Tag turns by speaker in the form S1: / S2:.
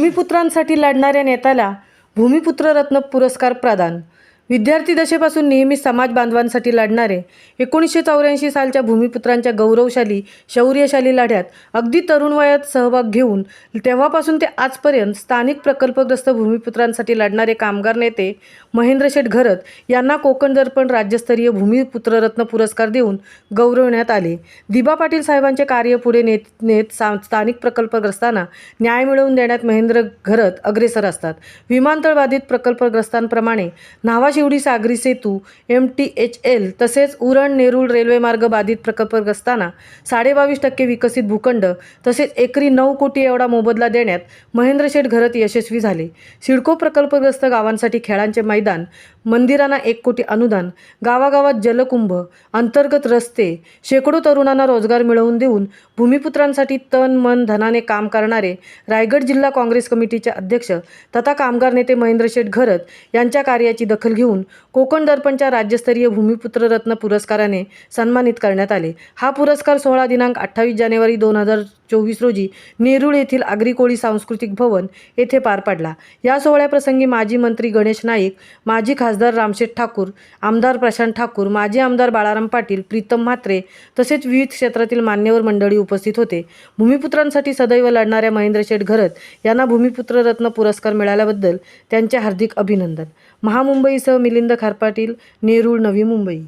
S1: भूमिपुत्रांसाठी लढणाऱ्या नेत्याला भूमिपुत्र रत्न पुरस्कार प्रदान। विद्यार्थी दशेपासून नेहमीच समाज बांधवांसाठी लढणारे 1984 सालच्या भूमिपुत्रांच्या गौरवशाली शौर्यशाली लढ्यात अगदी तरुण वयात सहभाग घेऊन तेव्हापासून ते आजपर्यंत स्थानिक प्रकल्पग्रस्त भूमिपुत्रांसाठी लढणारे कामगार नेते महेंद्र शेठ घरत यांना कोकण दर्पण राज्यस्तरीय भूमिपुत्र रत्न पुरस्कार देऊन गौरवण्यात आले। दिबा पाटील साहेबांचे कार्य पुढे नेत स्थानिक प्रकल्पग्रस्तांना न्याय मिळवून देण्यात महेंद्र घरत अग्रेसर असतात। विमानतळ बाधित प्रकल्पग्रस्तांप्रमाणे न्हावा-शिवडी सागरी सेतू MTHL तसेच उरण नेरूळ रेल्वेमार्ग बाधित प्रकल्पग्रस्तांना 22.5% विकसित भूखंड तसेच एकरी 9 कोटी एवढा मोबदला देण्यात महेंद्र शेठ घरत यशस्वी झाले। सिडको प्रकल्पग्रस्त गावांसाठी खेळांचे मैदान, मंदिरांना 1 कोटी अनुदान, गावागावात जलकुंभ, अंतर्गत रस्ते, शेकडो तरुणांना रोजगार मिळवून देऊन भूमिपुत्रांसाठी तन मन धनाने काम करणारे रायगड जिल्हा काँग्रेस कमिटीचे अध्यक्ष तथा कामगार नेते महेंद्र शेठ घरत यांच्या कार्याची दखल घेऊन कोकण दर्पणच्या राज्यस्तरीय भूमिपुत्र रत्न पुरस्काराने सन्मानित करण्यात आले। हा पुरस्कार सोहळा दिनांक 28 जानेवारी 2024 रोजी नेरूळ येथील आगरी कोळी सांस्कृतिक भवन येथे पार पडला। या सोहळ्याप्रसंगी माजी मंत्री गणेश नाईक, माजी खासदार रामशेठ ठाकूर, आमदार प्रशांत ठाकूर, माजी आमदार बाळाराम पाटील, प्रीतम म्हात्रे तसेच विविध क्षेत्रातील मान्यवर मंडळी उपस्थित होते। भूमिपुत्रांसाठी सदैव लढणाऱ्या महेंद्र शेठ घरत यांना भूमिपुत्र रत्न पुरस्कार मिळाल्याबद्दल त्यांचे हार्दिक अभिनंदन। महामुंबईसह मिलिंद खारपाटील, नेरूळ, नवी मुंबई।